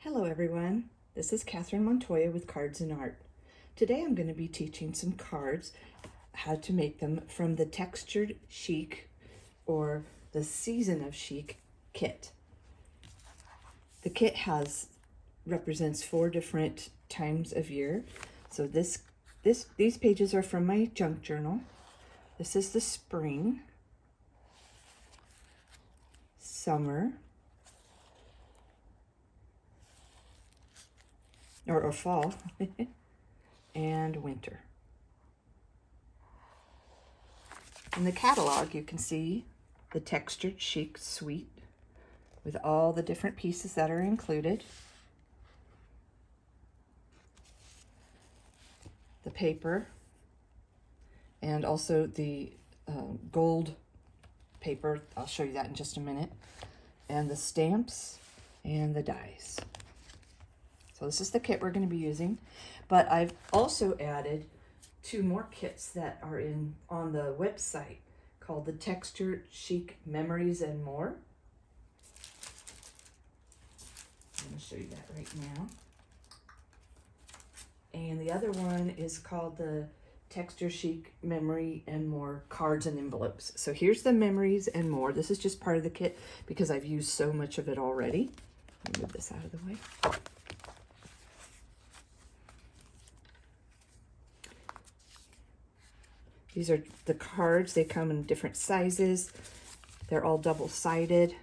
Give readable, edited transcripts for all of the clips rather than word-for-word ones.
Hello everyone, this is Catherine Montoya with Cards and Art. Today I'm going to be teaching some cards, how to make them from the Textured Chic or the Season of Chic kit. The kit represents 4 different times of year. So these pages are from my junk journal. This is the spring, summer, or fall, and winter. In the catalog, you can see the Textured Chic suite with all the different pieces that are included. The paper, and also the gold paper. I'll show you that in just a minute. And the stamps and the dies. So this is the kit we're going to be using, but I've also added 2 more kits that are on the website called the Chic Memories and More. I'm going to show you that right now. And the other one is called the Chic Memory and More Cards and Envelopes. So here's the Memories and More. This is just part of the kit because I've used so much of it already. Let me move this out of the way. These are the cards. They come in different sizes. They're all double-sided.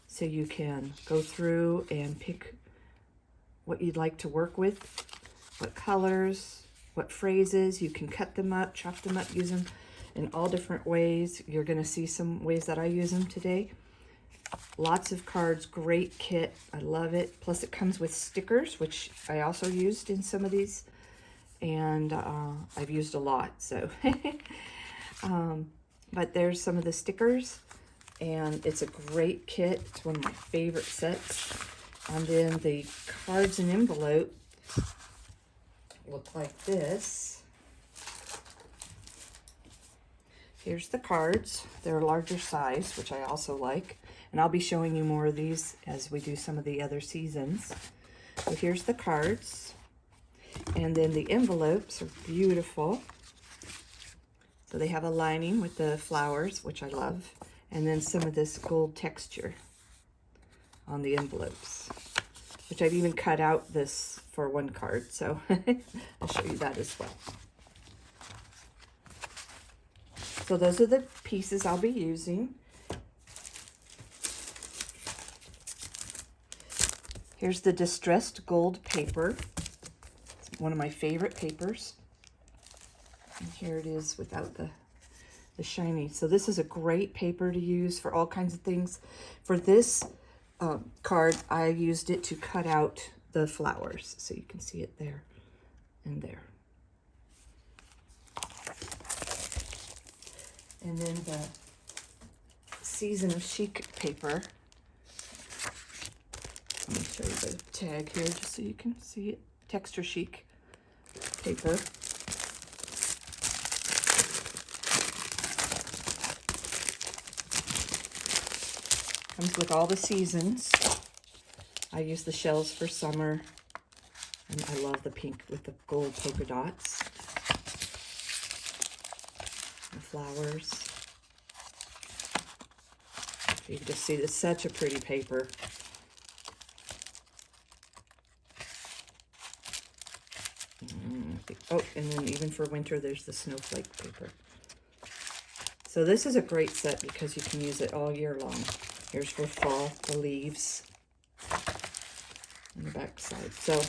So you can go through and pick what you'd like to work with, what colors, what phrases. You can cut them up, chop them up, use them in all different ways. You're going to see some ways that I use them today. Lots of cards, great kit. I love it. Plus it comes with stickers, which I also used in some of these. And I've used a lot, so but there's some of the stickers, and it's a great kit. It's one of my favorite sets. And then the cards and envelope look like this. Here's the cards. They're a larger size, which I also like, and I'll be showing you more of these as we do some of the other seasons. So here's the cards. And then the envelopes are beautiful. So they have a lining with the flowers, which I love. And then some of this gold texture on the envelopes, which I've even cut out this for one card. So I'll show you that as well. So those are the pieces I'll be using. Here's the distressed gold paper. One of my favorite papers. And here it is without the shiny. So this is a great paper to use for all kinds of things. For this card, I used it to cut out the flowers. So you can see it there and there. And then the Season of Chic paper. Let me show you the tag here just so you can see it. Texture Chic paper. Comes with all the seasons. I use the shells for summer, and I love the pink with the gold polka dots. The flowers. You can just see it's such a pretty paper. Oh, and then even for winter, there's the snowflake paper. So this is a great set because you can use it all year long. Here's for fall, the leaves on the back side. So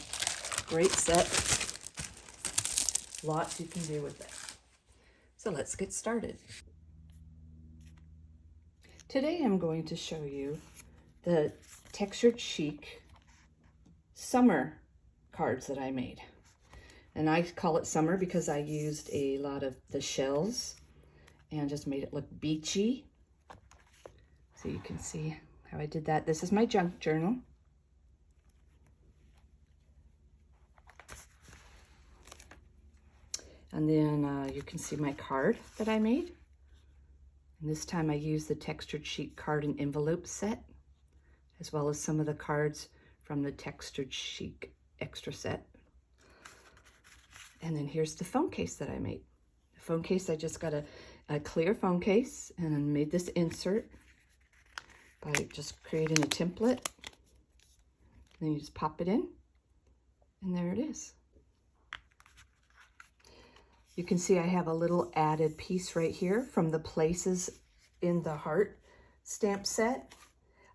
great set. Lots you can do with it. So let's get started. Today I'm going to show you the Textured Chic summer cards that I made. And I call it summer because I used a lot of the shells and just made it look beachy. So you can see how I did that. This is my junk journal. And then you can see my card that I made. And this time I used the Textured Chic card and envelope set. as well as some of the cards from the Textured Chic extra set. And then here's the phone case that I made. The phone case, I just got a clear phone case and made this insert by just creating a template. Then you just pop it in, and there it is. You can see I have a little added piece right here from the places in the heart stamp set.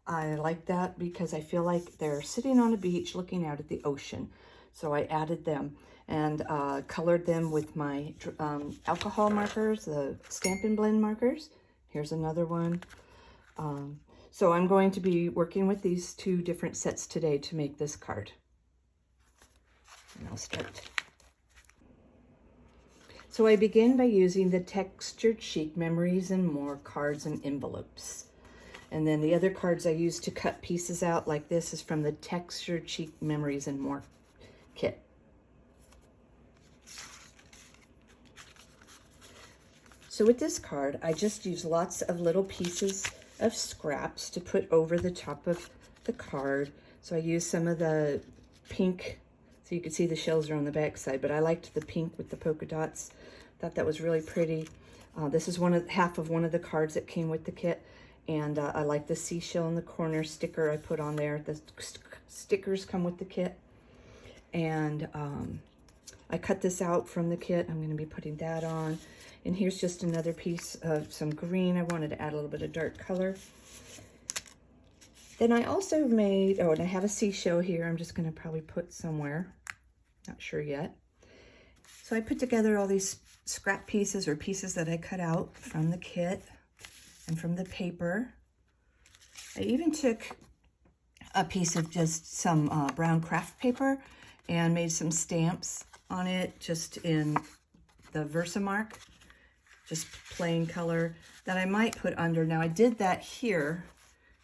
I like that because I feel like they're sitting on a beach looking out at the ocean. So I added them and colored them with my alcohol markers, the Stampin' Blend markers. Here's another one. So I'm going to be working with these two different sets today to make this card. And I'll start. So I begin by using the Textured Chic Memories and More cards and envelopes. And then the other cards I use to cut pieces out like this is from the Textured Chic Memories and More kit. So with this card, I just use lots of little pieces of scraps to put over the top of the card. So I use some of the pink, so you can see the shells are on the back side, but I liked the pink with the polka dots. Thought that was really pretty. This is half of one of the cards that came with the kit. And I like the seashell in the corner sticker I put on there. The stickers come with the kit. And I cut this out from the kit. I'm going to be putting that on. And here's just another piece of some green. I wanted to add a little bit of dark color. Then I also made, and I have a seashell here. I'm just going to probably put somewhere. Not sure yet. So I put together all these scrap pieces or pieces that I cut out from the kit and from the paper. I even took a piece of just some brown craft paper and made some stamps on it just in the Versamark, just plain color that I might put under. Now I did that here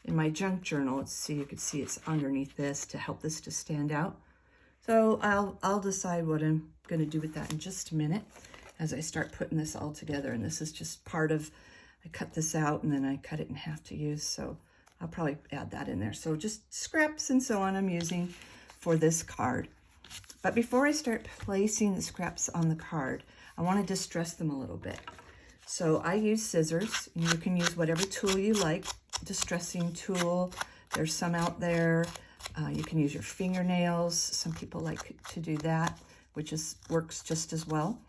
in my junk journal. So you can see it's underneath this to help this to stand out. So I'll decide what I'm going to do with that in just a minute as I start putting this all together. And this is just part of, I cut this out and then I cut it in half to use. So I'll probably add that in there. So just scraps and so on I'm using for this card. But before I start placing the scraps on the card, I want to distress them a little bit. So I use scissors. And you can use whatever tool you like, distressing tool. There's some out there. You can use your fingernails. Some people like to do that, which works just as well.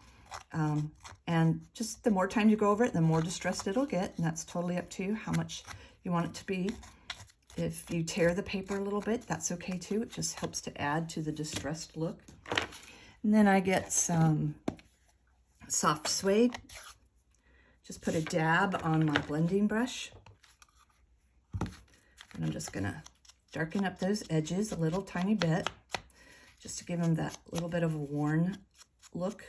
And just the more time you go over it, the more distressed it'll get. And that's totally up to you how much you want it to be. If you tear the paper a little bit, that's okay too. It just helps to add to the distressed look. And then I get some soft suede. Just put a dab on my blending brush. And I'm just gonna darken up those edges a little tiny bit, just to give them that little bit of a worn look.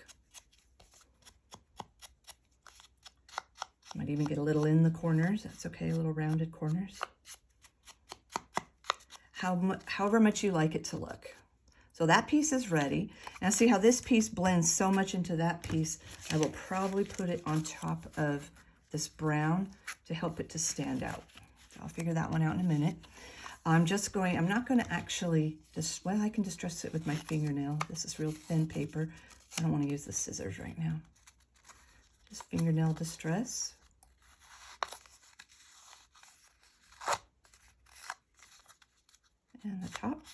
Might even get a little in the corners. That's okay, a little rounded corners. However much you like it to look. So that piece is ready. Now see how this piece blends so much into that piece. I will probably put it on top of this brown to help it to stand out. So I'll figure that one out in a minute. I'm not going to actually, I can distress it with my fingernail. This is real thin paper. I don't want to use the scissors right now. Just fingernail distress. And the top.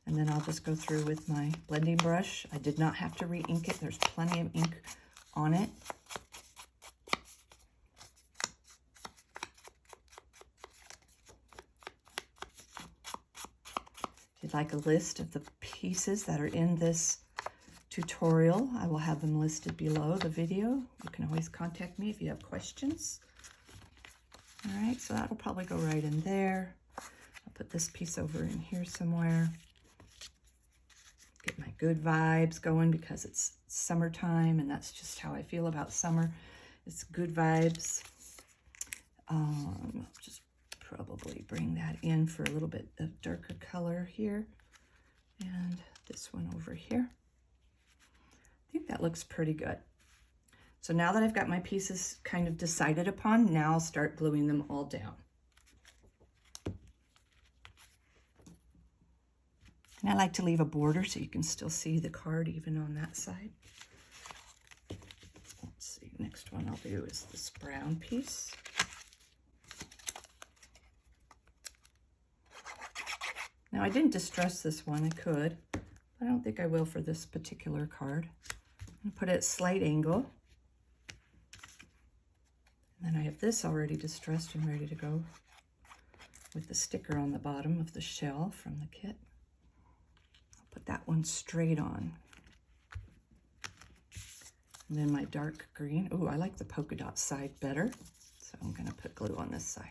And then I'll just go through with my blending brush. I did not have to re-ink it. There's plenty of ink on it. If you'd like a list of the pieces that are in this tutorial, I will have them listed below the video. You can always contact me if you have questions. All right, so that'll probably go right in there. I'll put this piece over in here somewhere. Get my good vibes going because it's summertime and that's just how I feel about summer. It's good vibes. Just probably bring that in for a little bit of darker color here. And this one over here. I think that looks pretty good. So now that I've got my pieces kind of decided upon, now I'll start gluing them all down. And I like to leave a border so you can still see the card even on that side. Let's see, next one I'll do is this brown piece. Now I didn't distress this one, I could. I don't think I will for this particular card. I'm gonna put it at slight angle. And then I have this already distressed and ready to go with the sticker on the bottom of the shell from the kit. I'll put that one straight on. And then my dark green. Oh, I like the polka dot side better. So I'm gonna put glue on this side.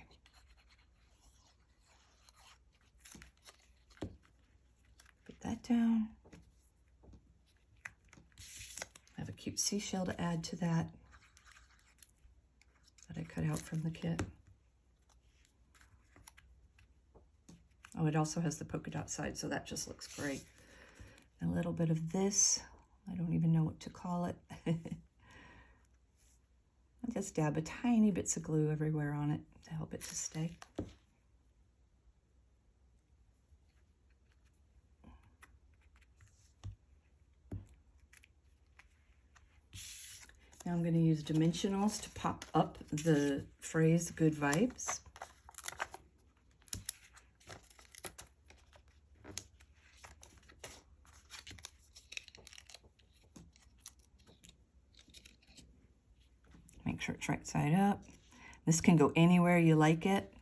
Put that down. I have a cute seashell to add to that I cut out from the kit. Oh, it also has the polka dot side, so that just looks great. A little bit of this. I don't even know what to call it. I'll just dab a tiny bits of glue everywhere on it to help it to stay. Now I'm going to use dimensionals to pop up the phrase "Good Vibes." Make sure it's right side up. This can go anywhere you like it.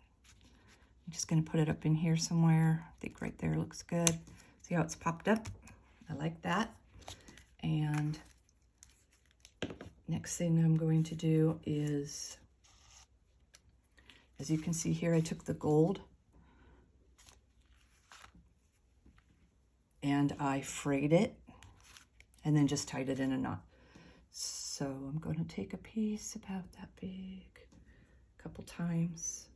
I'm just going to put it up in here somewhere. I think right there looks good. See how it's popped up? I like that. And next thing I'm going to do is, as you can see here, I took the gold and I frayed it and then just tied it in a knot. So I'm going to take a piece about that big a couple times.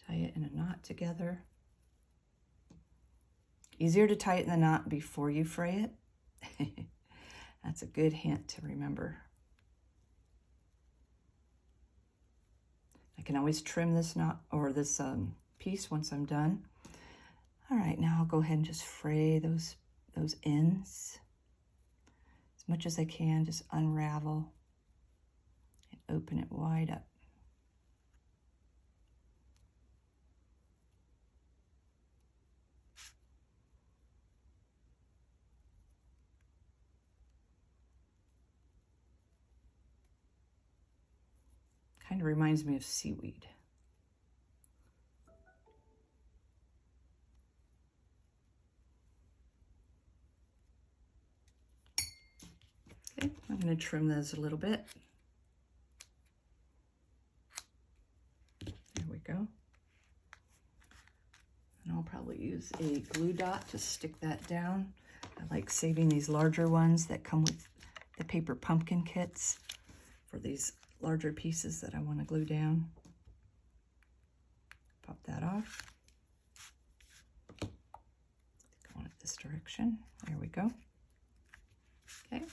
Tie it in a knot together. Easier to tie it in the knot before you fray it. That's a good hint to remember. I can always trim this knot or this piece once I'm done. All right, now I'll go ahead and just fray those ends as much as I can. Just unravel and open it wide up. Kind of reminds me of seaweed. Okay, I'm going to trim those a little bit. There we go. And I'll probably use a glue dot to stick that down. I like saving these larger ones that come with the paper pumpkin kits for these larger pieces that I want to glue down. Pop that off. Going it this direction. There we go. Okay.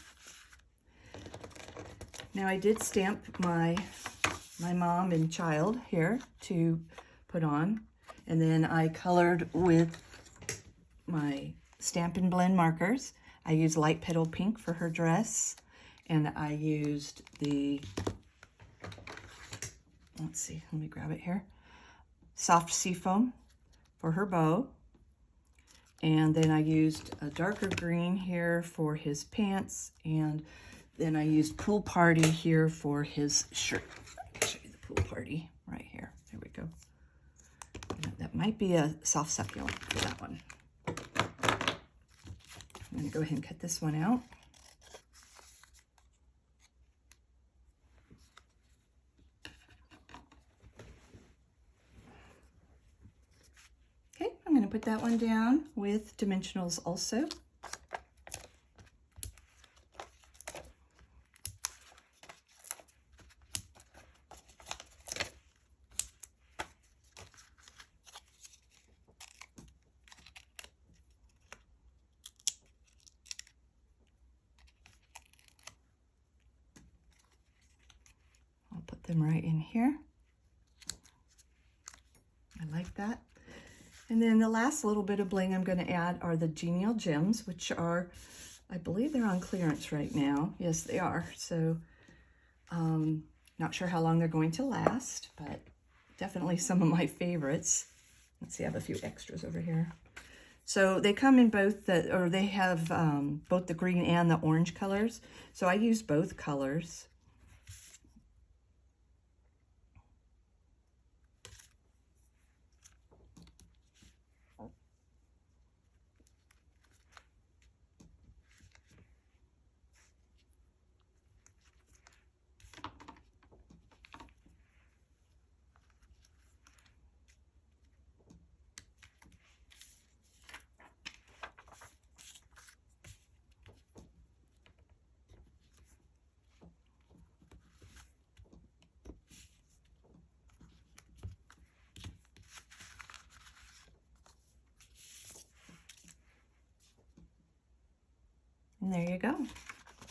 Now I did stamp my mom and child here to put on, and then I colored with my Stampin' Blend markers. I used light petal pink for her dress, and I used the, let's see, let me grab it here, soft seafoam for her bow. And then I used a darker green here for his pants, and then I used Pool Party here for his shirt. I'll show you the Pool Party right here. There we go. That might be a soft succulent for that one. I'm going to go ahead and cut this one out. Okay, I'm going to put that one down with dimensionals also. them right in here. I like that. And then the last little bit of bling I'm going to add are the Genial Gems, which are, I believe they're on clearance right now. Yes, they are. So, not sure how long they're going to last, but definitely some of my favorites. Let's see, I have a few extras over here. So they come in both they have both the green and the orange colors. So I use both colors. And there you go.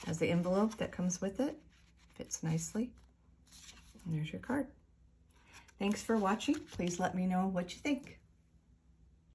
Has the envelope that comes with it. Fits nicely. And there's your card. Thanks for watching. Please let me know what you think.